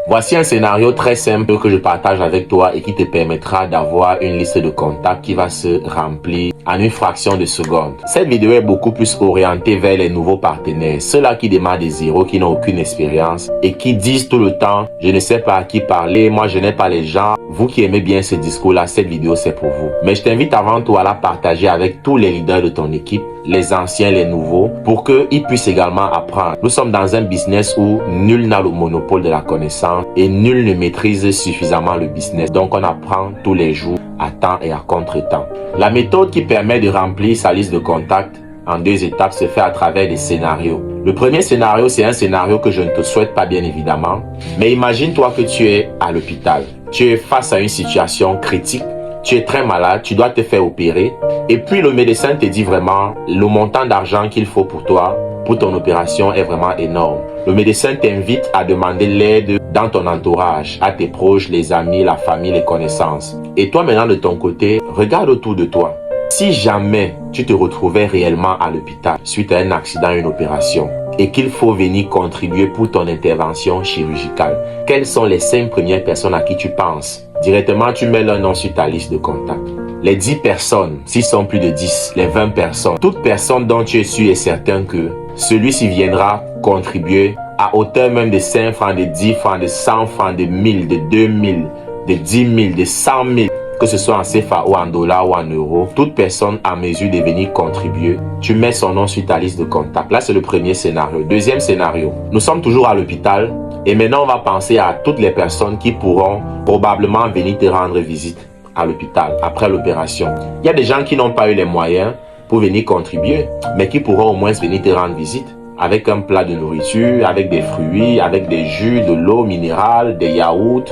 Voici un scénario très simple que je partage avec toi et qui te permettra d'avoir une liste de contacts qui va se remplir en une fraction de seconde. Cette vidéo est beaucoup plus orientée vers les nouveaux partenaires, ceux-là qui démarrent des zéros, qui n'ont aucune expérience et qui disent tout le temps « je ne sais pas à qui parler, moi je n'ai pas les gens ». Vous qui aimez bien ce discours-là, cette vidéo c'est pour vous. Mais je t'invite avant tout à la partager avec tous les leaders de ton équipe, les anciens, les nouveaux, pour qu'ils puissent également apprendre. Nous sommes dans un business où nul n'a le monopole de la connaissance et nul ne maîtrise suffisamment le business. Donc on apprend tous les jours à temps et à contre-temps. La méthode qui permet de remplir sa liste de contacts en 2 étapes se fait à travers des scénarios. Le premier scénario, c'est un scénario que je ne te souhaite pas bien évidemment. Mais imagine-toi que tu es à l'hôpital. Tu es face à une situation critique. Tu es très malade, tu dois te faire opérer. Et puis le médecin te dit vraiment le montant d'argent qu'il faut pour toi, pour ton opération est vraiment énorme. Le médecin t'invite à demander l'aide dans ton entourage, à tes proches, les amis, la famille, les connaissances. Et toi maintenant de ton côté, regarde autour de toi. Si jamais tu te retrouvais réellement à l'hôpital suite à un accident, une opération, et qu'il faut venir contribuer pour ton intervention chirurgicale, quelles sont les 5 premières personnes à qui tu penses? Directement, tu mets leur nom sur ta liste de contacts. Les 10 personnes, s'ils sont plus de 10, les 20 personnes, toute personne dont tu es sûr et certain que celui-ci viendra contribuer à hauteur même de 5 francs, de 10 francs, de 100 francs, de 1000, de 2000, de 10 000, de 100 000, que ce soit en CFA ou en dollars ou en euros, toute personne à mesure de venir contribuer, tu mets son nom sur ta liste de contacts. Là, c'est le premier scénario. Deuxième scénario, nous sommes toujours à l'hôpital et maintenant on va penser à toutes les personnes qui pourront probablement venir te rendre visite à l'hôpital après l'opération. Il y a des gens qui n'ont pas eu les moyens pour venir contribuer, mais qui pourront au moins venir te rendre visite avec un plat de nourriture, avec des fruits, avec des jus, de l'eau minérale, des yaourts.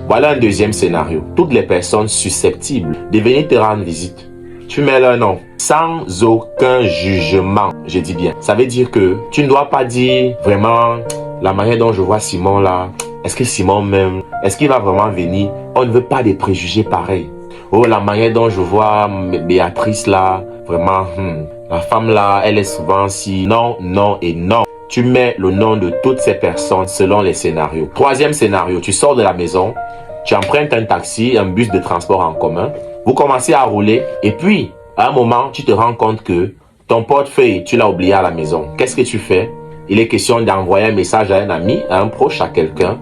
Voilà un deuxième scénario. Toutes les personnes susceptibles de venir te rendre visite, tu mets leur nom sans aucun jugement. Je dis bien. Ça veut dire que tu ne dois pas dire vraiment la manière dont je vois Simon là. Est-ce que Simon m'aime? Est-ce qu'il va vraiment venir? On ne veut pas des préjugés pareils. Oh, la manière dont je vois Béatrice là, vraiment, la femme là, elle est souvent si. Non, non et non. Tu mets le nom de toutes ces personnes selon les scénarios. Troisième scénario, tu sors de la maison, tu empruntes un taxi, un bus de transport en commun. Vous commencez à rouler et puis, à un moment, tu te rends compte que ton portefeuille, tu l'as oublié à la maison. Qu'est-ce que tu fais? Il est question d'envoyer un message à un ami, à un proche, à quelqu'un,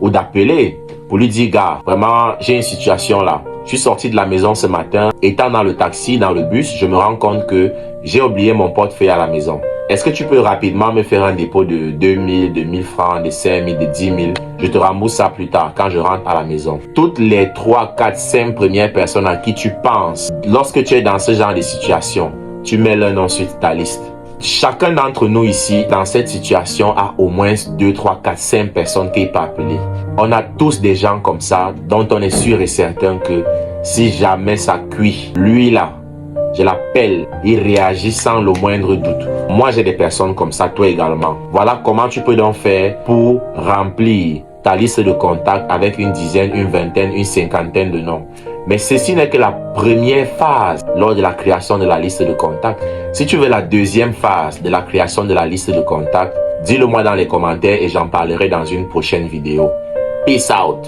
ou d'appeler pour lui dire, gars, vraiment, j'ai une situation là. Je suis sorti de la maison ce matin, étant dans le taxi, dans le bus, je me rends compte que j'ai oublié mon portefeuille à la maison. Est-ce que tu peux rapidement me faire un dépôt de 2000, de 1000 francs, de 5000, de 10 000? Je te rembourse ça plus tard quand je rentre à la maison. Toutes les 3, 4, 5 premières personnes à qui tu penses, lorsque tu es dans ce genre de situation, tu mets leur nom sur ta liste. Chacun d'entre nous ici, dans cette situation, a au moins 2, 3, 4, 5 personnes qu'il peut appeler. On a tous des gens comme ça, dont on est sûr et certain que si jamais ça cuit, lui là, je l'appelle, il réagit sans le moindre doute. Moi, j'ai des personnes comme ça, toi également. Voilà comment tu peux donc faire pour remplir ta liste de contacts avec une dizaine, une vingtaine, une cinquantaine de noms. Mais ceci n'est que la première phase lors de la création de la liste de contacts. Si tu veux la deuxième phase de la création de la liste de contacts, dis-le moi dans les commentaires et j'en parlerai dans une prochaine vidéo. Peace out!